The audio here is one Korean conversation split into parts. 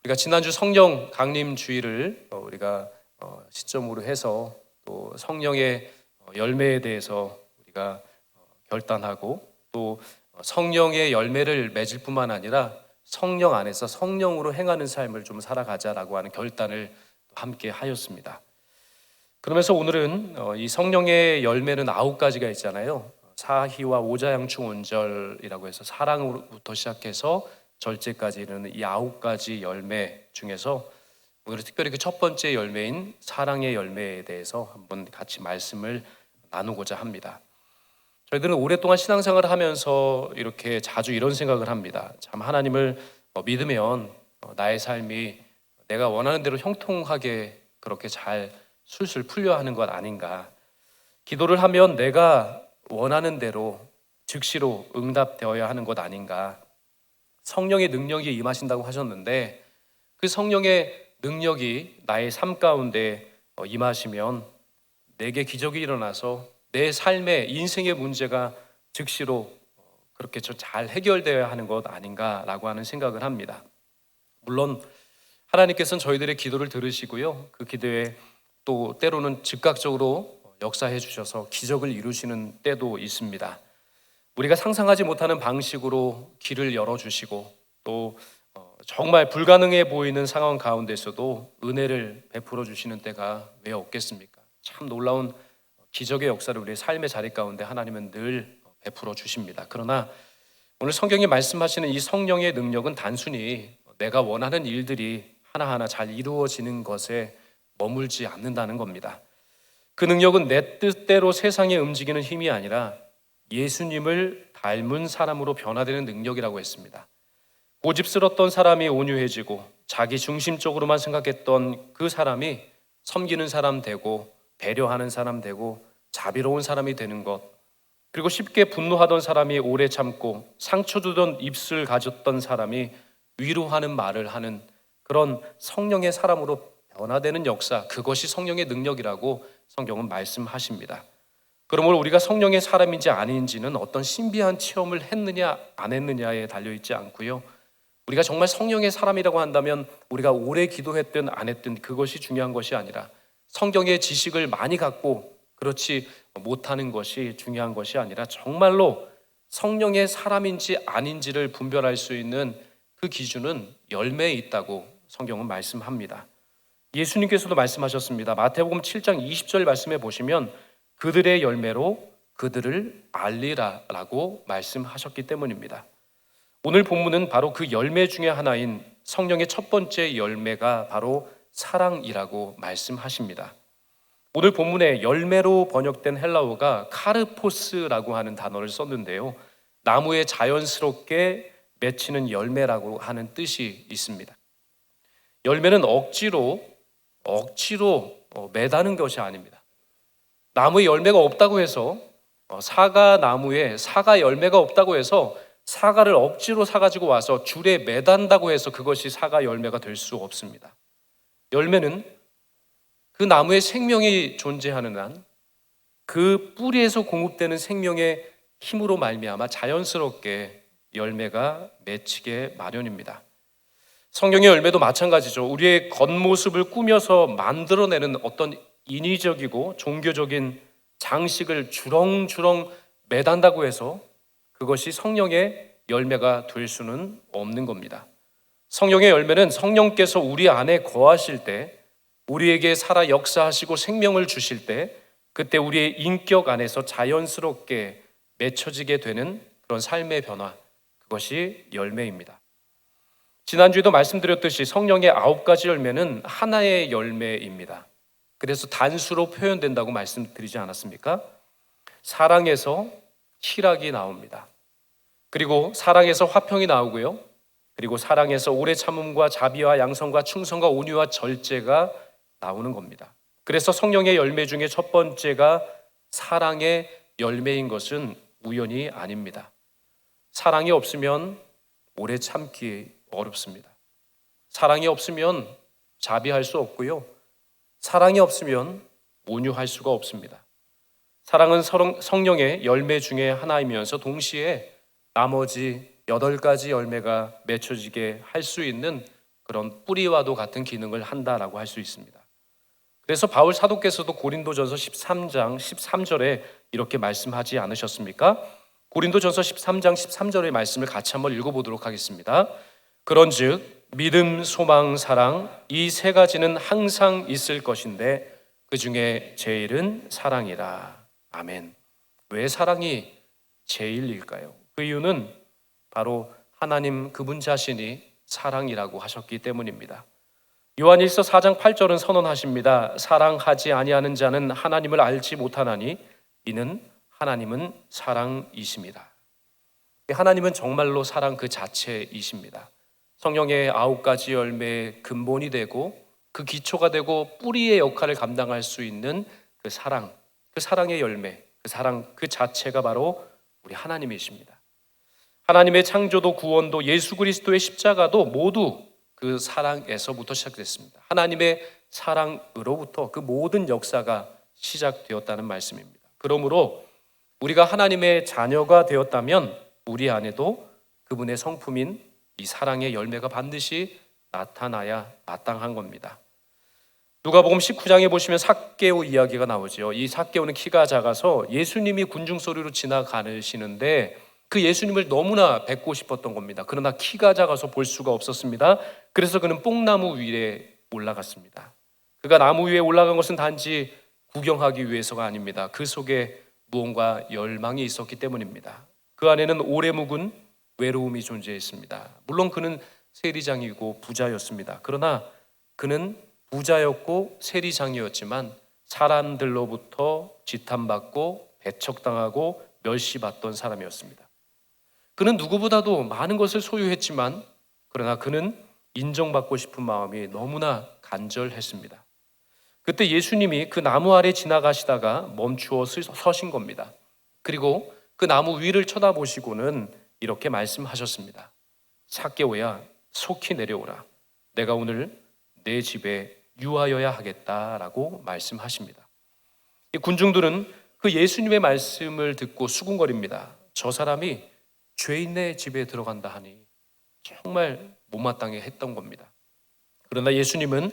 우리가 지난주 성령 강림 주일을 우리가 시점으로 해서 또 성령의 열매에 대해서 우리가 결단하고 또 성령의 열매를 맺을 뿐만 아니라 성령 안에서 성령으로 행하는 삶을 좀 살아가자라고 하는 결단을 함께 하였습니다. 그러면서 오늘은 이 성령의 열매는 9가지가 있잖아요. 사희와 오자양충 온절이라고 해서 사랑으로부터 시작해서 절제까지 이르는 이 9가지 열매 중에서 오늘 특별히 그 첫 번째 열매인 사랑의 열매에 대해서 한번 같이 말씀을 나누고자 합니다. 저희들은 오랫동안 신앙생활을 하면서 이렇게 자주 이런 생각을 합니다. 참 하나님을 믿으면 나의 삶이 내가 원하는 대로 형통하게 그렇게 잘 술술 풀려 하는 것 아닌가. 기도를 하면 내가 원하는 대로 즉시로 응답되어야 하는 것 아닌가. 성령의 능력이 임하신다고 하셨는데 그 성령의 능력이 나의 삶 가운데 임하시면 내게 기적이 일어나서 내 삶의 인생의 문제가 즉시로 그렇게 잘 해결되어야 하는 것 아닌가라고 하는 생각을 합니다. 물론 하나님께서는 저희들의 기도를 들으시고요, 그 기도에 또 때로는 즉각적으로 역사해 주셔서 기적을 이루시는 때도 있습니다. 우리가 상상하지 못하는 방식으로 길을 열어주시고 또 정말 불가능해 보이는 상황 가운데서도 은혜를 베풀어 주시는 때가 왜 없겠습니까? 참 놀라운 기적의 역사를 우리의 삶의 자리 가운데 하나님은 늘 베풀어 주십니다. 그러나 오늘 성경이 말씀하시는 이 성령의 능력은 단순히 내가 원하는 일들이 하나하나 잘 이루어지는 것에 머물지 않는다는 겁니다. 그 능력은 내 뜻대로 세상에 움직이는 힘이 아니라 예수님을 닮은 사람으로 변화되는 능력이라고 했습니다. 고집스럽던 사람이 온유해지고 자기 중심적으로만 생각했던 그 사람이 섬기는 사람 되고 배려하는 사람 되고 자비로운 사람이 되는 것, 그리고 쉽게 분노하던 사람이 오래 참고 상처 주던 입술 가졌던 사람이 위로하는 말을 하는 그런 성령의 사람으로 변화되는 역사, 그것이 성령의 능력이라고 성경은 말씀하십니다. 그러므로 우리가 성령의 사람인지 아닌지는 어떤 신비한 체험을 했느냐 안 했느냐에 달려있지 않고요, 우리가 정말 성령의 사람이라고 한다면 우리가 오래 기도했든 안 했든 그것이 중요한 것이 아니라 성경의 지식을 많이 갖고 그렇지 못하는 것이 중요한 것이 아니라 정말로 성령의 사람인지 아닌지를 분별할 수 있는 그 기준은 열매에 있다고 성경은 말씀합니다. 예수님께서도 말씀하셨습니다. 마태복음 7장 20절 말씀해 보시면 그들의 열매로 그들을 알리라라고 말씀하셨기 때문입니다. 오늘 본문은 바로 그 열매 중에 하나인 성령의 첫 번째 열매가 바로 사랑이라고 말씀하십니다. 오늘 본문에 열매로 번역된 헬라어가 카르포스라고 하는 단어를 썼는데요, 나무에 자연스럽게 맺히는 열매라고 하는 뜻이 있습니다. 열매는 억지로 매다는 것이 아닙니다. 나무에 열매가 없다고 해서 사과 나무에 사과 열매가 없다고 해서 사과를 억지로 사가지고 와서 줄에 매단다고 해서 그것이 사과 열매가 될 수 없습니다. 열매는 그 나무에 생명이 존재하는 한 그 뿌리에서 공급되는 생명의 힘으로 말미암아 자연스럽게 열매가 맺히게 마련입니다. 성령의 열매도 마찬가지죠. 우리의 겉모습을 꾸며서 만들어내는 어떤 인위적이고 종교적인 장식을 주렁주렁 매단다고 해서 그것이 성령의 열매가 될 수는 없는 겁니다. 성령의 열매는 성령께서 우리 안에 거하실 때, 우리에게 살아 역사하시고 생명을 주실 때, 그때 우리의 인격 안에서 자연스럽게 맺혀지게 되는 그런 삶의 변화, 그것이 열매입니다. 지난주에도 말씀드렸듯이 성령의 9가지 열매는 하나의 열매입니다. 그래서 단수로 표현된다고 말씀드리지 않았습니까? 사랑에서 희락이 나옵니다. 그리고 사랑에서 화평이 나오고요, 그리고 사랑에서 오래 참음과 자비와 양선과 충성과 온유와 절제가 나오는 겁니다. 그래서 성령의 열매 중에 첫 번째가 사랑의 열매인 것은 우연이 아닙니다. 사랑이 없으면 오래 참기 어렵습니다. 사랑이 없으면 자비할 수 없고요, 사랑이 없으면 온유할 수가 없습니다. 사랑은 성령의 열매 중에 하나이면서 동시에 나머지 8가지 열매가 맺혀지게 할 수 있는 그런 뿌리와도 같은 기능을 한다라고 할 수 있습니다. 그래서 바울 사도께서도 고린도전서 13장 13절에 이렇게 말씀하지 않으셨습니까? 고린도전서 13장 13절의 말씀을 같이 한번 읽어보도록 하겠습니다. 그런즉 믿음, 소망, 사랑 이 세 가지는 항상 있을 것인데 그 중에 제일은 사랑이라. 아멘. 왜 사랑이 제일일까요? 그 이유는 바로 하나님 그분 자신이 사랑이라고 하셨기 때문입니다. 요한일서 4장 8절은 선언하십니다. 사랑하지 아니하는 자는 하나님을 알지 못하나니 이는 하나님은 사랑이십니다. 하나님은 정말로 사랑 그 자체이십니다. 성령의 9가지 열매의 근본이 되고 그 기초가 되고 뿌리의 역할을 감당할 수 있는 그 사랑의 열매, 그 사랑 그 자체가 바로 우리 하나님이십니다. 하나님의 창조도 구원도 예수 그리스도의 십자가도 모두 그 사랑에서부터 시작됐습니다. 하나님의 사랑으로부터 그 모든 역사가 시작되었다는 말씀입니다. 그러므로 우리가 하나님의 자녀가 되었다면 우리 안에도 그분의 성품인 이 사랑의 열매가 반드시 나타나야 마땅한 겁니다. 누가복음 19장에 보시면 삭개오 이야기가 나오죠. 이 삭개오는 키가 작아서 예수님이 군중소리로 지나가시는데 그 예수님을 너무나 뵙고 싶었던 겁니다. 그러나 키가 작아서 볼 수가 없었습니다. 그래서 그는 뽕나무 위에 올라갔습니다. 그가 나무 위에 올라간 것은 단지 구경하기 위해서가 아닙니다. 그 속에 무언가 열망이 있었기 때문입니다. 그 안에는 오래 묵은 외로움이 존재했습니다. 물론 그는 세리장이고 부자였습니다. 그러나 그는 부자였고 세리장이었지만 사람들로부터 지탄받고 배척당하고 멸시받던 사람이었습니다. 그는 누구보다도 많은 것을 소유했지만 그러나 그는 인정받고 싶은 마음이 너무나 간절했습니다. 그때 예수님이 그 나무 아래 지나가시다가 멈추어 서신 겁니다. 그리고 그 나무 위를 쳐다보시고는 이렇게 말씀하셨습니다. 삭개오야, 속히 내려오라. 내가 오늘 내 집에 유하여야 하겠다라고 말씀하십니다. 이 군중들은 그 예수님의 말씀을 듣고 수군거립니다. 저 사람이 죄인의 집에 들어간다 하니 정말 못마땅해 했던 겁니다. 그러나 예수님은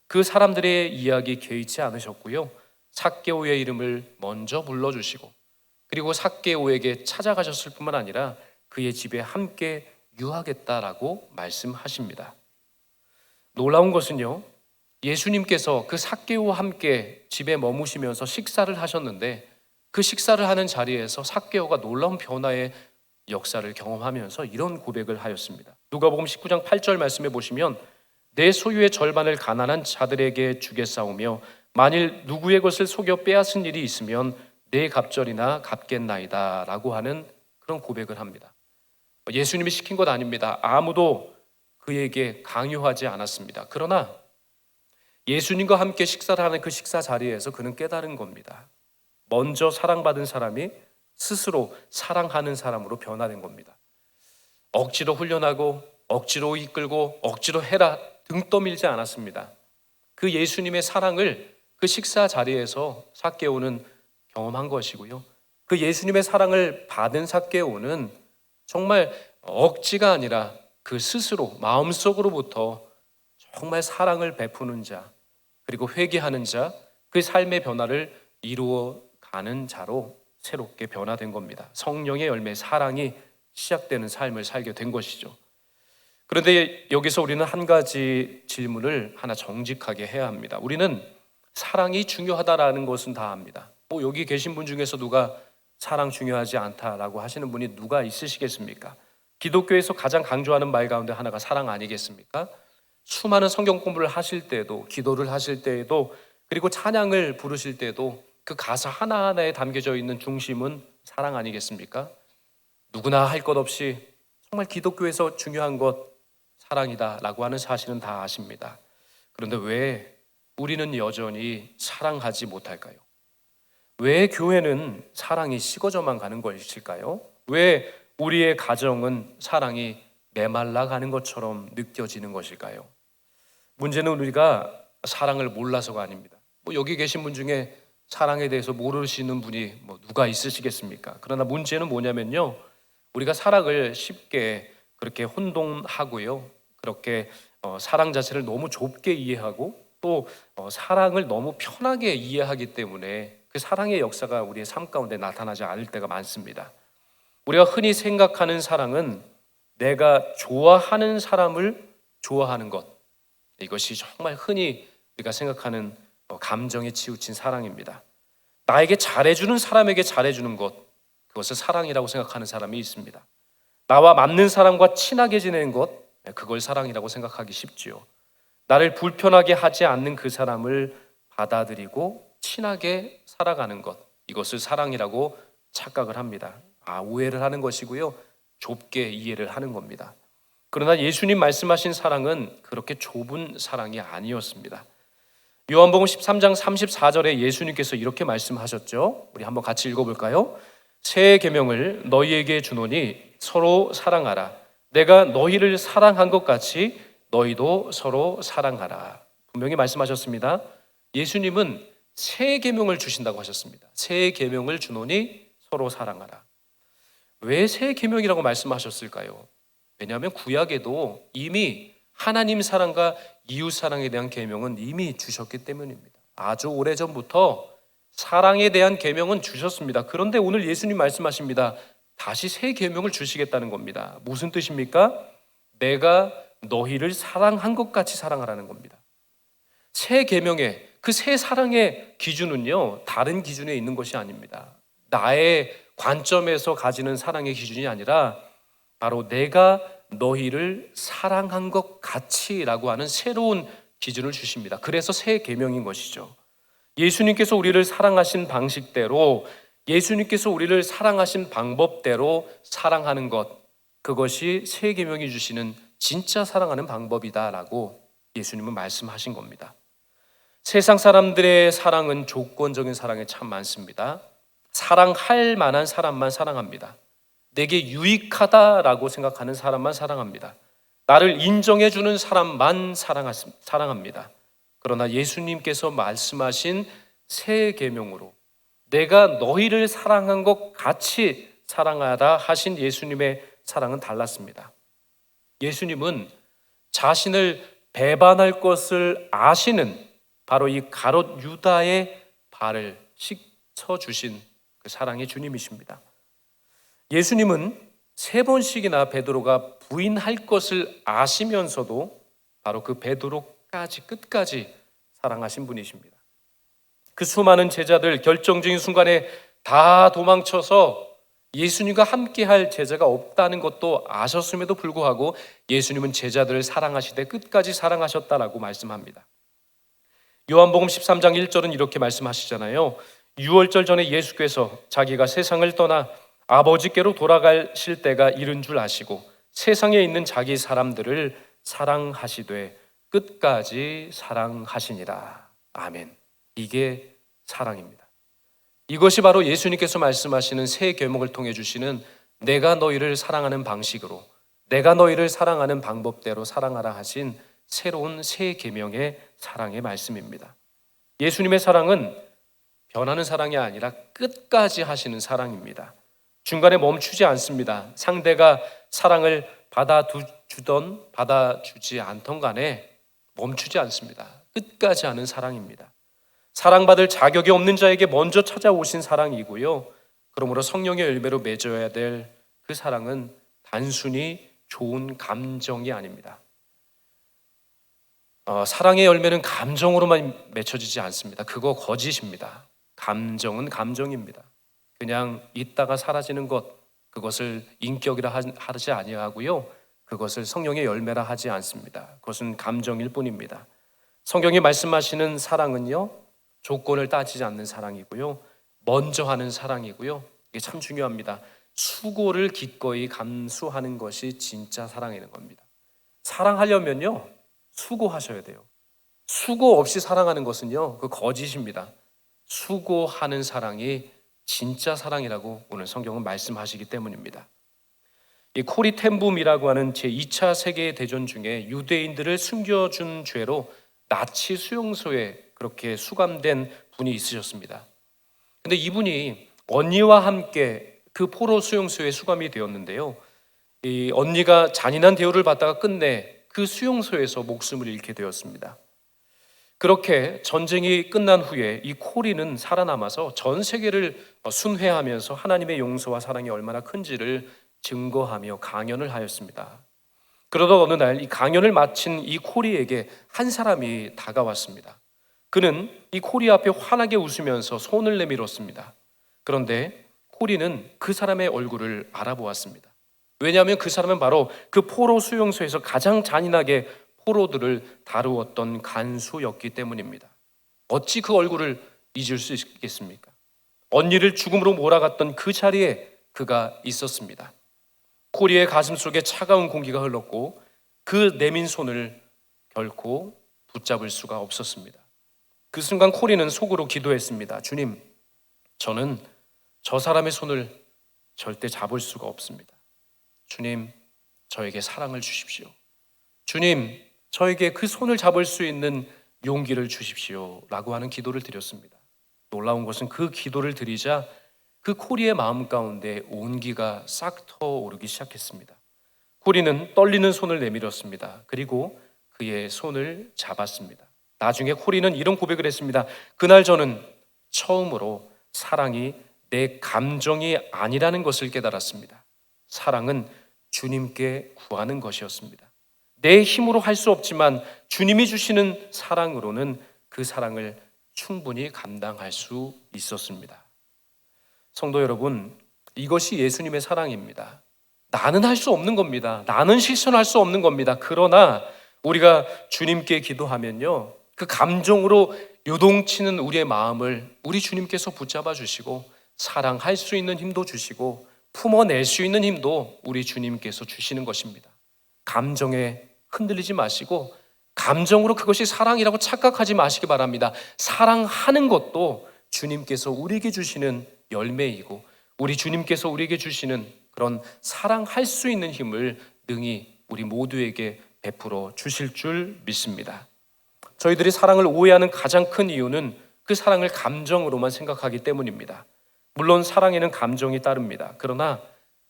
그 사람들의 이야기 개의치 않으셨고요. 삭개오의 이름을 먼저 불러주시고 그리고 삭개오에게 찾아가셨을 뿐만 아니라 그의 집에 함께 유하겠다라고 말씀하십니다. 놀라운 것은요, 예수님께서 그 삭개오와 함께 집에 머무시면서 식사를 하셨는데 그 식사를 하는 자리에서 삭개오가 놀라운 변화의 역사를 경험하면서 이런 고백을 하였습니다. 누가복음 19장 8절 말씀해 보시면 내 소유의 절반을 가난한 자들에게 주겠사오며 만일 누구의 것을 속여 빼앗은 일이 있으면 내 갑절이나 갚겠나이다 라고 하는 그런 고백을 합니다. 예수님이 시킨 것 아닙니다. 아무도 그에게 강요하지 않았습니다. 그러나 예수님과 함께 식사를 하는 그 식사 자리에서 그는 깨달은 겁니다. 먼저 사랑받은 사람이 스스로 사랑하는 사람으로 변화된 겁니다. 억지로 훈련하고 억지로 이끌고 억지로 해라 등 떠밀지 않았습니다. 그 예수님의 사랑을 그 식사 자리에서 삭개오는 경험한 것이고요. 그 예수님의 사랑을 받은 삭개오는 정말 억지가 아니라 그 스스로 마음속으로부터 정말 사랑을 베푸는 자 그리고 회개하는 자 그 삶의 변화를 이루어가는 자로 새롭게 변화된 겁니다. 성령의 열매 사랑이 시작되는 삶을 살게 된 것이죠. 그런데 여기서 우리는 한 가지 질문을 하나 정직하게 해야 합니다. 우리는 사랑이 중요하다라는 것은 다 압니다. 여기 계신 분 중에서 누가 사랑 중요하지 않다라고 하시는 분이 누가 있으시겠습니까? 기독교에서 가장 강조하는 말 가운데 하나가 사랑 아니겠습니까? 수많은 성경 공부를 하실 때도 기도를 하실 때에도 그리고 찬양을 부르실 때도 그 가사 하나하나에 담겨져 있는 중심은 사랑 아니겠습니까? 누구나 할 것 없이 정말 기독교에서 중요한 것 사랑이다라고 하는 사실은 다 아십니다. 그런데 왜 우리는 여전히 사랑하지 못할까요? 왜 교회는 사랑이 식어져만 가는 것일까요? 왜 우리의 가정은 사랑이 메말라 가는 것처럼 느껴지는 것일까요? 문제는 우리가 사랑을 몰라서가 아닙니다. 여기 계신 분 중에 사랑에 대해서 모르시는 분이 누가 있으시겠습니까? 그러나 문제는 뭐냐면요, 우리가 사랑을 쉽게 그렇게 혼동하고요, 그렇게 사랑 자체를 너무 좁게 이해하고 또 사랑을 너무 편하게 이해하기 때문에 그 사랑의 역사가 우리의 삶 가운데 나타나지 않을 때가 많습니다. 우리가 흔히 생각하는 사랑은 내가 좋아하는 사람을 좋아하는 것, 이것이 정말 흔히 우리가 생각하는 감정에 치우친 사랑입니다. 나에게 잘해주는 사람에게 잘해주는 것, 그것을 사랑이라고 생각하는 사람이 있습니다. 나와 맞는 사람과 친하게 지내는 것, 그걸 사랑이라고 생각하기 쉽지요. 나를 불편하게 하지 않는 그 사람을 받아들이고 친하게 살아가는 것, 이것을 사랑이라고 착각을 합니다. 오해를 하는 것이고요, 좁게 이해를 하는 겁니다. 그러나 예수님 말씀하신 사랑은 그렇게 좁은 사랑이 아니었습니다. 요한복음 13장 34절에 예수님께서 이렇게 말씀하셨죠. 우리 한번 같이 읽어볼까요? 새 계명을 너희에게 주노니 서로 사랑하라. 내가 너희를 사랑한 것 같이 너희도 서로 사랑하라. 분명히 말씀하셨습니다. 예수님은 새 계명을 주신다고 하셨습니다. 새 계명을 주노니 서로 사랑하라. 왜 새 계명이라고 말씀하셨을까요? 왜냐하면 구약에도 이미 하나님 사랑과 이웃 사랑에 대한 계명은 이미 주셨기 때문입니다. 아주 오래전부터 사랑에 대한 계명은 주셨습니다. 그런데 오늘 예수님 말씀하십니다. 다시 새 계명을 주시겠다는 겁니다. 무슨 뜻입니까? 내가 너희를 사랑한 것 같이 사랑하라는 겁니다. 새 계명의 그 새 사랑의 기준은요, 다른 기준에 있는 것이 아닙니다. 나의 관점에서 가지는 사랑의 기준이 아니라 바로 내가 너희를 사랑한 것 같이라고 하는 새로운 기준을 주십니다. 그래서 새 계명인 것이죠. 예수님께서 우리를 사랑하신 방식대로, 예수님께서 우리를 사랑하신 방법대로 사랑하는 것, 그것이 새 계명이 주시는 진짜 사랑하는 방법이다라고 예수님은 말씀하신 겁니다. 세상 사람들의 사랑은 조건적인 사랑이 참 많습니다. 사랑할 만한 사람만 사랑합니다. 내게 유익하다라고 생각하는 사람만 사랑합니다. 나를 인정해주는 사람만 사랑합니다. 그러나 예수님께서 말씀하신 새 계명으로 내가 너희를 사랑한 것 같이 사랑하라 하신 예수님의 사랑은 달랐습니다. 예수님은 자신을 배반할 것을 아시는 바로 이 가롯 유다의 발을 씻어주신 그 사랑의 주님이십니다. 예수님은 3번씩이나 베드로가 부인할 것을 아시면서도 바로 그 베드로까지 끝까지 사랑하신 분이십니다. 그 수많은 제자들 결정적인 순간에 다 도망쳐서 예수님과 함께할 제자가 없다는 것도 아셨음에도 불구하고 예수님은 제자들을 사랑하시되 끝까지 사랑하셨다라고 말씀합니다. 요한복음 13장 1절은 이렇게 말씀하시잖아요. 유월절 전에 예수께서 자기가 세상을 떠나 아버지께로 돌아가실 때가 이른 줄 아시고 세상에 있는 자기 사람들을 사랑하시되 끝까지 사랑하시니라. 아멘. 이게 사랑입니다. 이것이 바로 예수님께서 말씀하시는 새 계명을 통해 주시는 내가 너희를 사랑하는 방식으로, 내가 너희를 사랑하는 방법대로 사랑하라 하신 새로운 새 계명의 사랑의 말씀입니다. 예수님의 사랑은 변하는 사랑이 아니라 끝까지 하시는 사랑입니다. 중간에 멈추지 않습니다. 상대가 사랑을 받아주던 받아주지 않던 간에 멈추지 않습니다. 끝까지 하는 사랑입니다. 사랑받을 자격이 없는 자에게 먼저 찾아오신 사랑이고요. 그러므로 성령의 열매로 맺어야 될 그 사랑은 단순히 좋은 감정이 아닙니다. 사랑의 열매는 감정으로만 맺혀지지 않습니다. 그거 거짓입니다. 감정은 감정입니다. 그냥 있다가 사라지는 것, 그것을 인격이라 하지 아니하고요, 그것을 성령의 열매라 하지 않습니다. 그것은 감정일 뿐입니다. 성경이 말씀하시는 사랑은요, 조건을 따지지 않는 사랑이고요, 먼저 하는 사랑이고요, 이게 참 중요합니다. 수고를 기꺼이 감수하는 것이 진짜 사랑이는 겁니다. 사랑하려면요, 수고하셔야 돼요. 수고 없이 사랑하는 것은요, 그 거짓입니다. 수고하는 사랑이 진짜 사랑이라고 오늘 성경은 말씀하시기 때문입니다. 이 코리텐붐이라고 하는 제2차 세계대전 중에 유대인들을 숨겨준 죄로 나치 수용소에 그렇게 수감된 분이 있으셨습니다. 근데 이분이 언니와 함께 그 포로 수용소에 수감이 되었는데요, 이 언니가 잔인한 대우를 받다가 끝내 그 수용소에서 목숨을 잃게 되었습니다. 그렇게 전쟁이 끝난 후에 이 코리는 살아남아서 전 세계를 순회하면서 하나님의 용서와 사랑이 얼마나 큰지를 증거하며 강연을 하였습니다. 그러던 어느 날 이 강연을 마친 이 코리에게 한 사람이 다가왔습니다. 그는 이 코리 앞에 환하게 웃으면서 손을 내밀었습니다. 그런데 코리는 그 사람의 얼굴을 알아보았습니다. 왜냐하면 그 사람은 바로 그 포로 수용소에서 가장 잔인하게 포로들을 다루었던 간수였기 때문입니다. 어찌 그 얼굴을 잊을 수 있겠습니까? 언니를 죽음으로 몰아갔던 그 자리에 그가 있었습니다. 코리의 가슴 속에 차가운 공기가 흘렀고 그 내민 손을 결코 붙잡을 수가 없었습니다. 그 순간 코리는 속으로 기도했습니다. 주님, 저는 저 사람의 손을 절대 잡을 수가 없습니다. 주님, 저에게 사랑을 주십시오. 주님, 저에게 그 손을 잡을 수 있는 용기를 주십시오 라고 하는 기도를 드렸습니다. 놀라운 것은 그 기도를 드리자 그 코리의 마음 가운데 온기가 싹 터오르기 시작했습니다. 코리는 떨리는 손을 내밀었습니다. 그리고 그의 손을 잡았습니다. 나중에 코리는 이런 고백을 했습니다. 그날 저는 처음으로 사랑이 내 감정이 아니라는 것을 깨달았습니다. 사랑은 주님께 구하는 것이었습니다. 내 힘으로 할 수 없지만 주님이 주시는 사랑으로는 그 사랑을 충분히 감당할 수 있었습니다. 성도 여러분, 이것이 예수님의 사랑입니다. 나는 할 수 없는 겁니다. 나는 실천할 수 없는 겁니다. 그러나 우리가 주님께 기도하면요, 그 감정으로 요동치는 우리의 마음을 우리 주님께서 붙잡아 주시고 사랑할 수 있는 힘도 주시고 품어낼 수 있는 힘도 우리 주님께서 주시는 것입니다. 감정에 흔들리지 마시고 감정으로 그것이 사랑이라고 착각하지 마시기 바랍니다. 사랑하는 것도 주님께서 우리에게 주시는 열매이고 우리 주님께서 우리에게 주시는 그런 사랑할 수 있는 힘을 능히 우리 모두에게 베풀어 주실 줄 믿습니다. 저희들이 사랑을 오해하는 가장 큰 이유는 그 사랑을 감정으로만 생각하기 때문입니다. 물론 사랑에는 감정이 따릅니다. 그러나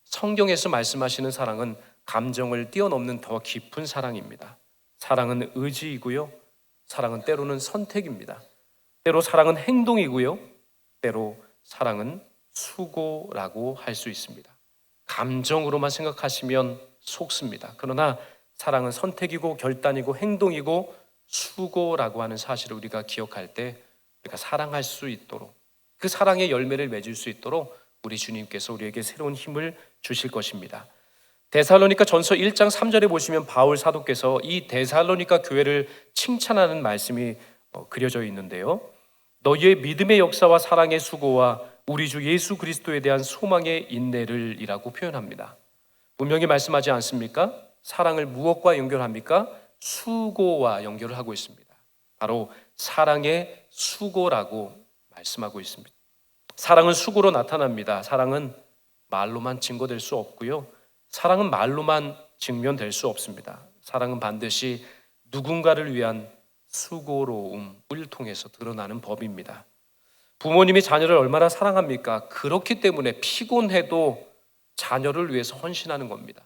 성경에서 말씀하시는 사랑은 감정을 뛰어넘는 더 깊은 사랑입니다. 사랑은 의지이고요, 사랑은 때로는 선택입니다. 때로 사랑은 행동이고요, 때로 사랑은 수고라고 할 수 있습니다. 감정으로만 생각하시면 속습니다. 그러나 사랑은 선택이고 결단이고 행동이고 수고라고 하는 사실을 우리가 기억할 때 우리가 사랑할 수 있도록, 그 사랑의 열매를 맺을 수 있도록 우리 주님께서 우리에게 새로운 힘을 주실 것입니다. 데살로니가 전서 1장 3절에 보시면 바울 사도께서 이 데살로니가 교회를 칭찬하는 말씀이 그려져 있는데요, 너희의 믿음의 역사와 사랑의 수고와 우리 주 예수 그리스도에 대한 소망의 인내를 이라고 표현합니다. 분명히 말씀하지 않습니까? 사랑을 무엇과 연결합니까? 수고와 연결을 하고 있습니다. 바로 사랑의 수고라고 말씀하고 있습니다. 사랑은 수고로 나타납니다. 사랑은 말로만 증거될 수 없고요, 사랑은 말로만 증명될 수 없습니다. 사랑은 반드시 누군가를 위한 수고로움을 통해서 드러나는 법입니다. 부모님이 자녀를 얼마나 사랑합니까? 그렇기 때문에 피곤해도 자녀를 위해서 헌신하는 겁니다.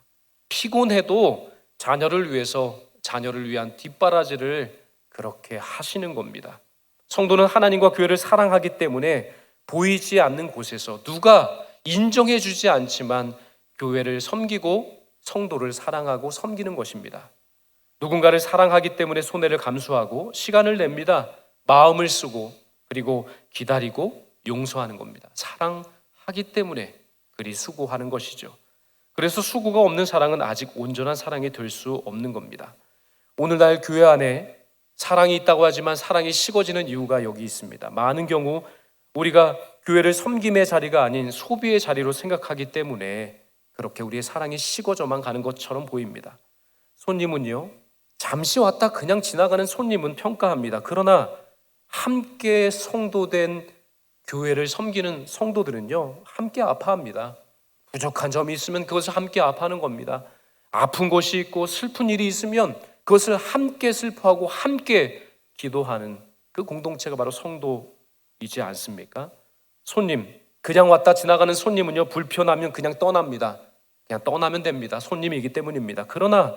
피곤해도 자녀를 위해서, 자녀를 위한 뒷바라지를 그렇게 하시는 겁니다. 성도는 하나님과 교회를 사랑하기 때문에 보이지 않는 곳에서 누가 인정해 주지 않지만 교회를 섬기고 성도를 사랑하고 섬기는 것입니다. 누군가를 사랑하기 때문에 손해를 감수하고 시간을 냅니다. 마음을 쓰고 그리고 기다리고 용서하는 겁니다. 사랑하기 때문에 그리 수고하는 것이죠. 그래서 수고가 없는 사랑은 아직 온전한 사랑이 될 수 없는 겁니다. 오늘날 교회 안에 사랑이 있다고 하지만 사랑이 식어지는 이유가 여기 있습니다. 많은 경우 우리가 교회를 섬김의 자리가 아닌 소비의 자리로 생각하기 때문에 그렇게 우리의 사랑이 식어져만 가는 것처럼 보입니다. 손님은요, 잠시 왔다 그냥 지나가는 손님은 평가합니다. 그러나 함께 성도된 교회를 섬기는 성도들은요, 함께 아파합니다. 부족한 점이 있으면 그것을 함께 아파하는 겁니다. 아픈 것이 있고 슬픈 일이 있으면 그것을 함께 슬퍼하고 함께 기도하는 그 공동체가 바로 성도이지 않습니까? 손님, 그냥 왔다 지나가는 손님은요, 불편하면 그냥 떠납니다. 그냥 떠나면 됩니다. 손님이기 때문입니다. 그러나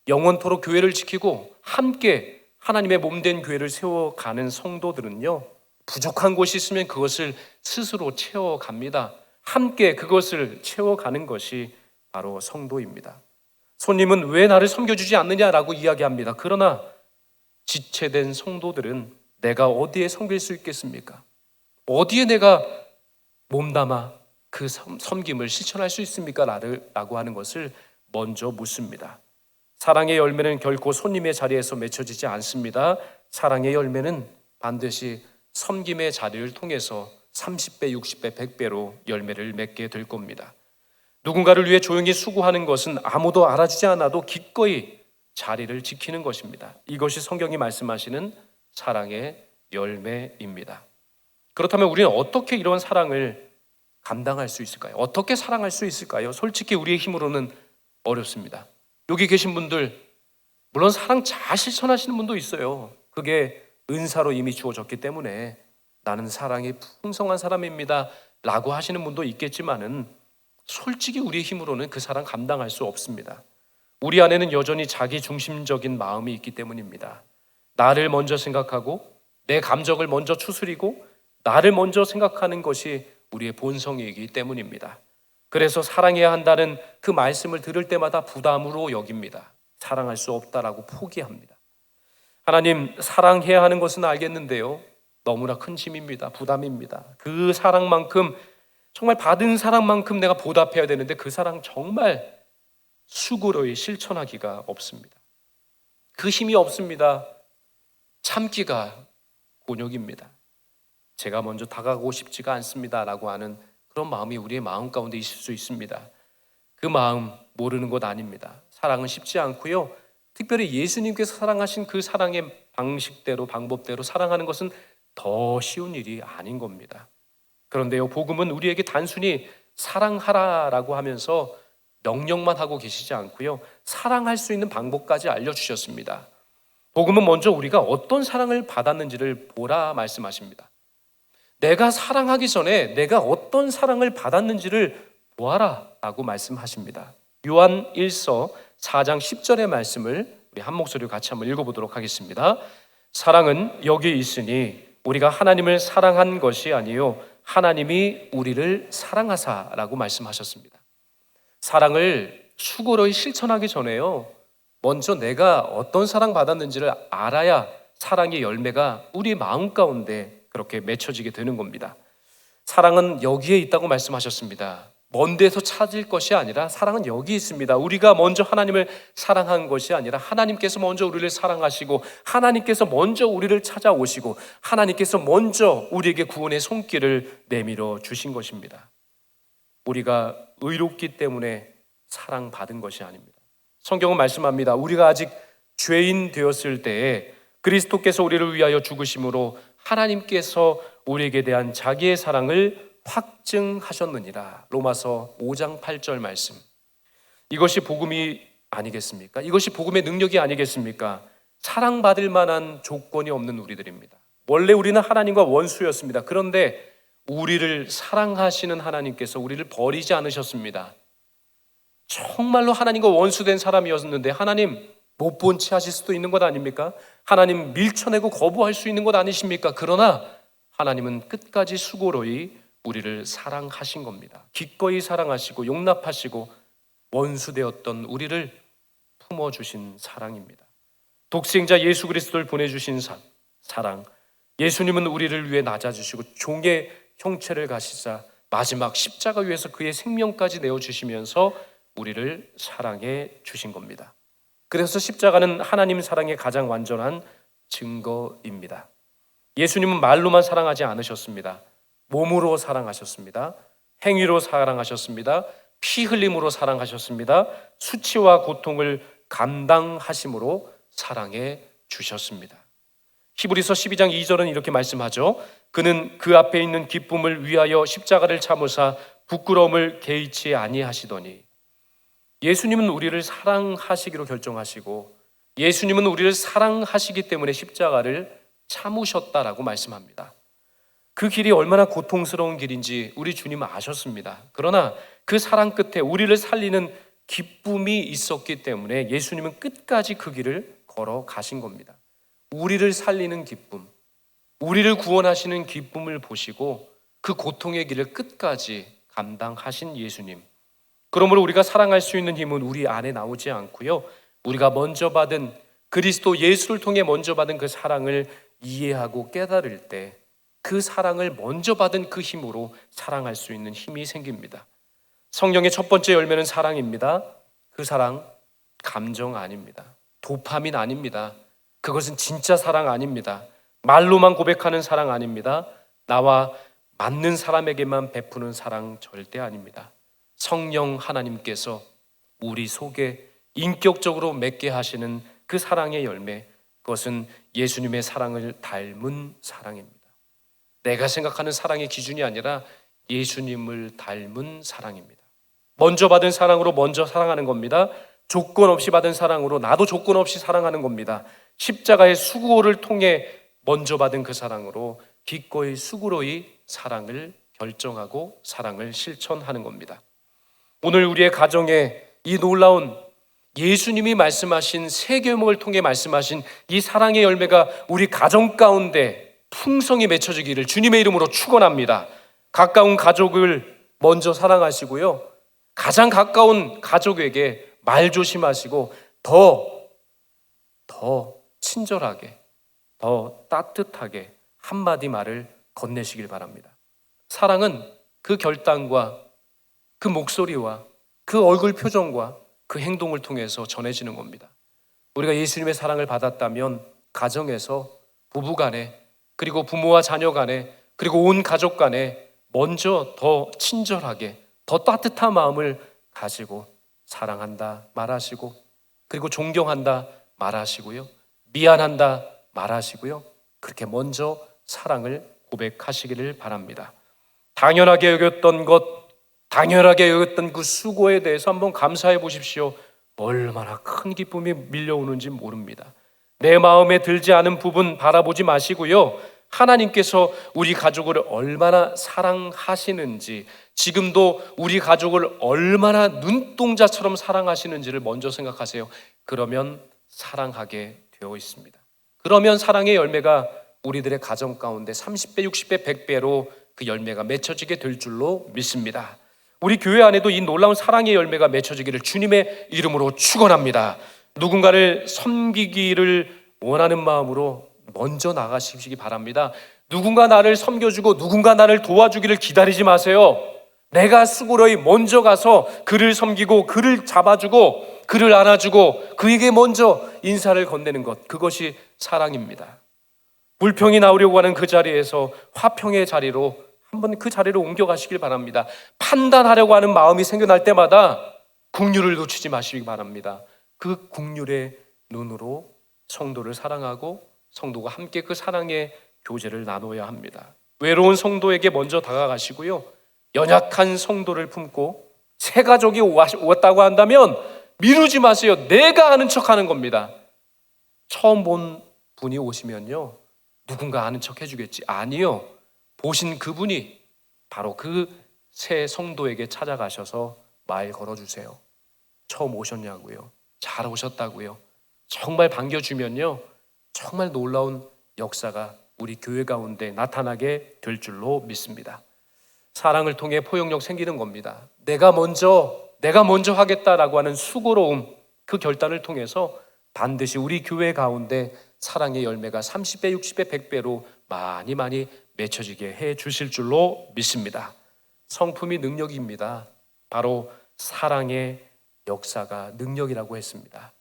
영원토록 교회를 지키고 함께 하나님의 몸된 교회를 세워가는 성도들은요, 부족한 곳이 있으면 그것을 스스로 채워갑니다. 함께 그것을 채워가는 것이 바로 성도입니다. 손님은 왜 나를 섬겨주지 않느냐라고 이야기합니다. 그러나 지체된 성도들은 내가 어디에 섬길 수 있겠습니까? 어디에 내가 몸담아 그 섬김을 실천할 수 있습니까? 라고 하는 것을 먼저 묻습니다. 사랑의 열매는 결코 손님의 자리에서 맺혀지지 않습니다. 사랑의 열매는 반드시 섬김의 자리를 통해서 30배, 60배, 100배로 열매를 맺게 될 겁니다. 누군가를 위해 조용히 수고하는 것은 아무도 알아주지 않아도 기꺼이 자리를 지키는 것입니다. 이것이 성경이 말씀하시는 사랑의 열매입니다. 그렇다면 우리는 어떻게 이런 사랑을 감당할 수 있을까요? 어떻게 사랑할 수 있을까요? 솔직히 우리의 힘으로는 어렵습니다. 여기 계신 분들, 물론 사랑 잘 실천하시는 분도 있어요. 그게 은사로 이미 주어졌기 때문에 나는 사랑이 풍성한 사람입니다 라고 하시는 분도 있겠지만은 솔직히 우리의 힘으로는 그 사랑 감당할 수 없습니다. 우리 안에는 여전히 자기 중심적인 마음이 있기 때문입니다. 나를 먼저 생각하고 내 감정을 먼저 추스리고 나를 먼저 생각하는 것이 우리의 본성이기 때문입니다. 그래서 사랑해야 한다는 그 말씀을 들을 때마다 부담으로 여깁니다. 사랑할 수 없다라고 포기합니다. 하나님, 사랑해야 하는 것은 알겠는데요, 너무나 큰 짐입니다. 부담입니다. 그 사랑만큼, 정말 받은 사랑만큼 내가 보답해야 되는데 그 사랑 정말 수고로이 실천하기가 없습니다. 그 힘이 없습니다. 참기가 곤욕입니다. 제가 먼저 다가가고 싶지가 않습니다 라고 하는 그런 마음이 우리의 마음 가운데 있을 수 있습니다. 그 마음 모르는 것 아닙니다. 사랑은 쉽지 않고요, 특별히 예수님께서 사랑하신 그 사랑의 방식대로, 방법대로 사랑하는 것은 더 쉬운 일이 아닌 겁니다. 그런데요, 복음은 우리에게 단순히 사랑하라라고 하면서 명령만 하고 계시지 않고요, 사랑할 수 있는 방법까지 알려주셨습니다. 복음은 먼저 우리가 어떤 사랑을 받았는지를 보라 말씀하십니다. 내가 사랑하기 전에 내가 어떤 사랑을 받았는지를 보아라 라고 말씀하십니다. 요한 1서 4장 10절의 말씀을 우리 한 목소리로 같이 한번 읽어보도록 하겠습니다. 사랑은 여기 있으니 우리가 하나님을 사랑한 것이 아니요 하나님이 우리를 사랑하사라고 말씀하셨습니다. 사랑을 수고로이 실천하기 전에요, 먼저 내가 어떤 사랑 받았는지를 알아야 사랑의 열매가 우리 마음 가운데 그렇게 맺혀지게 되는 겁니다. 사랑은 여기에 있다고 말씀하셨습니다. 먼 데서 찾을 것이 아니라 사랑은 여기 있습니다. 우리가 먼저 하나님을 사랑한 것이 아니라 하나님께서 먼저 우리를 사랑하시고 하나님께서 먼저 우리를 찾아오시고 하나님께서 먼저 우리에게 구원의 손길을 내밀어 주신 것입니다. 우리가 의롭기 때문에 사랑받은 것이 아닙니다. 성경은 말씀합니다. 우리가 아직 죄인 되었을 때에 그리스도께서 우리를 위하여 죽으심으로 하나님께서 우리에게 대한 자기의 사랑을 확증하셨느니라. 로마서 5장 8절 말씀. 이것이 복음이 아니겠습니까? 이것이 복음의 능력이 아니겠습니까? 사랑받을 만한 조건이 없는 우리들입니다. 원래 우리는 하나님과 원수였습니다. 그런데 우리를 사랑하시는 하나님께서 우리를 버리지 않으셨습니다. 정말로 하나님과 원수된 사람이었는데 하나님 못 본 채 하실 수도 있는 것 아닙니까? 하나님 밀쳐내고 거부할 수 있는 것 아니십니까? 그러나 하나님은 끝까지 수고로이 우리를 사랑하신 겁니다. 기꺼이 사랑하시고 용납하시고 원수되었던 우리를 품어주신 사랑입니다. 독생자 예수 그리스도를 보내주신 사랑. 예수님은 우리를 위해 낮아주시고 종의 형체를 가시자 마지막 십자가 위에서 그의 생명까지 내어주시면서 우리를 사랑해 주신 겁니다. 그래서 십자가는 하나님 사랑의 가장 완전한 증거입니다. 예수님은 말로만 사랑하지 않으셨습니다. 몸으로 사랑하셨습니다. 행위로 사랑하셨습니다. 피 흘림으로 사랑하셨습니다. 수치와 고통을 감당하심으로 사랑해 주셨습니다. 히브리서 12장 2절은 이렇게 말씀하죠. 그는 그 앞에 있는 기쁨을 위하여 십자가를 참으사 부끄러움을 개의치 아니하시더니. 예수님은 우리를 사랑하시기로 결정하시고 예수님은 우리를 사랑하시기 때문에 십자가를 참으셨다라고 말씀합니다. 그 길이 얼마나 고통스러운 길인지 우리 주님은 아셨습니다. 그러나 그 사랑 끝에 우리를 살리는 기쁨이 있었기 때문에 예수님은 끝까지 그 길을 걸어가신 겁니다. 우리를 살리는 기쁨, 우리를 구원하시는 기쁨을 보시고 그 고통의 길을 끝까지 감당하신 예수님. 그러므로 우리가 사랑할 수 있는 힘은 우리 안에 나오지 않고요, 우리가 먼저 받은 그리스도 예수를 통해 먼저 받은 그 사랑을 이해하고 깨달을 때 그 사랑을 먼저 받은 그 힘으로 사랑할 수 있는 힘이 생깁니다. 성령의 첫 번째 열매는 사랑입니다. 그 사랑 감정 아닙니다. 도파민 아닙니다. 그것은 진짜 사랑 아닙니다. 말로만 고백하는 사랑 아닙니다. 나와 맞는 사람에게만 베푸는 사랑 절대 아닙니다. 성령 하나님께서 우리 속에 인격적으로 맺게 하시는 그 사랑의 열매, 그것은 예수님의 사랑을 닮은 사랑입니다. 내가 생각하는 사랑의 기준이 아니라 예수님을 닮은 사랑입니다. 먼저 받은 사랑으로 먼저 사랑하는 겁니다. 조건 없이 받은 사랑으로 나도 조건 없이 사랑하는 겁니다. 십자가의 수고를 통해 먼저 받은 그 사랑으로 기꺼이 수고로이 사랑을 결정하고 사랑을 실천하는 겁니다. 오늘 우리의 가정에 이 놀라운 예수님이 말씀하신 세 계명을 통해 말씀하신 이 사랑의 열매가 우리 가정 가운데 풍성히 맺혀지기를 주님의 이름으로 축원합니다. 가까운 가족을 먼저 사랑하시고요, 가장 가까운 가족에게 말 조심하시고 더 친절하게, 더 따뜻하게 한마디 말을 건네시길 바랍니다. 사랑은 그 결단과 그 목소리와 그 얼굴 표정과 그 행동을 통해서 전해지는 겁니다. 우리가 예수님의 사랑을 받았다면 가정에서 부부 간에, 그리고 부모와 자녀 간에, 그리고 온 가족 간에 먼저 더 친절하게, 더 따뜻한 마음을 가지고 사랑한다 말하시고, 그리고 존경한다 말하시고요, 미안한다 말하시고요, 그렇게 먼저 사랑을 고백하시기를 바랍니다. 당연하게 여겼던 것, 당연하게 여겼던 그 수고에 대해서 한번 감사해 보십시오. 얼마나 큰 기쁨이 밀려오는지 모릅니다. 내 마음에 들지 않은 부분 바라보지 마시고요, 하나님께서 우리 가족을 얼마나 사랑하시는지, 지금도 우리 가족을 얼마나 눈동자처럼 사랑하시는지를 먼저 생각하세요. 그러면 사랑하게 되어 있습니다. 그러면 사랑의 열매가 우리들의 가정 가운데 30배, 60배, 100배로 그 열매가 맺혀지게 될 줄로 믿습니다. 우리 교회 안에도 이 놀라운 사랑의 열매가 맺혀지기를 주님의 이름으로 축원합니다. 누군가를 섬기기를 원하는 마음으로 먼저 나가시기 바랍니다. 누군가 나를 섬겨주고 누군가 나를 도와주기를 기다리지 마세요. 내가 수고로이 먼저 가서 그를 섬기고 그를 잡아주고 그를 안아주고 그에게 먼저 인사를 건네는 것, 그것이 사랑입니다. 불평이 나오려고 하는 그 자리에서 화평의 자리로 한번 그 자리로 옮겨가시길 바랍니다. 판단하려고 하는 마음이 생겨날 때마다 긍휼을 놓치지 마시기 바랍니다. 그 긍휼의 눈으로 성도를 사랑하고 성도가 함께 그 사랑의 교제를 나눠야 합니다. 외로운 성도에게 먼저 다가가시고요, 연약한 성도를 품고 새 가족이 왔다고 한다면 미루지 마세요. 내가 아는 척하는 겁니다. 처음 본 분이 오시면요, 누군가 아는 척 해주겠지. 아니요, 보신 그분이 바로 그 새 성도에게 찾아가셔서 말 걸어주세요. 처음 오셨냐고요, 잘 오셨다고요, 정말 반겨주면요, 정말 놀라운 역사가 우리 교회 가운데 나타나게 될 줄로 믿습니다. 사랑을 통해 포용력 생기는 겁니다. 내가 먼저 하겠다라고 하는 수고로움, 그 결단을 통해서 반드시 우리 교회 가운데 사랑의 열매가 30배, 60배, 100배로 많이 맺혀지게 해 주실 줄로 믿습니다. 성품이 능력입니다. 바로 사랑의 역사가 능력이라고 했습니다.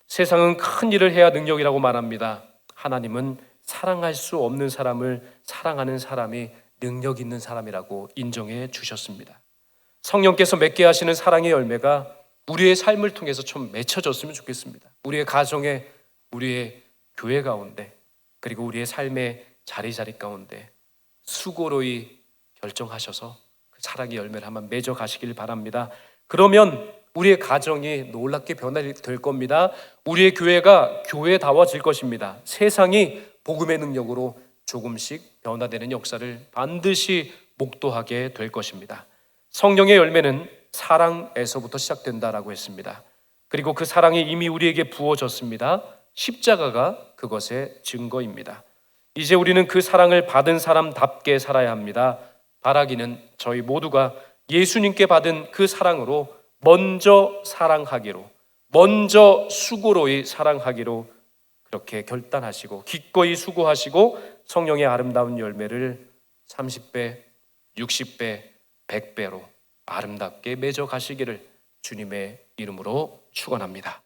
세상은 큰 일을 해야 능력이라고 말합니다. 하나님은 사랑할 수 없는 사람을 사랑하는 사람이 능력 있는 사람이라고 인정해 주셨습니다. 성령께서 맺게 하시는 사랑의 열매가 우리의 삶을 통해서 좀 맺혀졌으면 좋겠습니다. 우리의 가정에, 우리의 교회 가운데, 그리고 우리의 삶의 자리 가운데 수고로이 결정하셔서 그 사랑의 열매를 한번 맺어 가시길 바랍니다. 그러면 우리의 가정이 놀랍게 변화될 겁니다. 우리의 교회가 교회다워질 것입니다. 세상이 복음의 능력으로 조금씩 변화되는 역사를 반드시 목도하게 될 것입니다. 성령의 열매는 사랑에서부터 시작된다라고 했습니다. 그리고 그 사랑이 이미 우리에게 부어졌습니다. 십자가가 그것의 증거입니다. 이제 우리는 그 사랑을 받은 사람답게 살아야 합니다. 바라기는 저희 모두가 예수님께 받은 그 사랑으로 먼저 사랑하기로, 먼저 수고로이 사랑하기로 그렇게 결단하시고 기꺼이 수고하시고 성령의 아름다운 열매를 30배, 60배, 100배로 아름답게 맺어 가시기를 주님의 이름으로 축원합니다.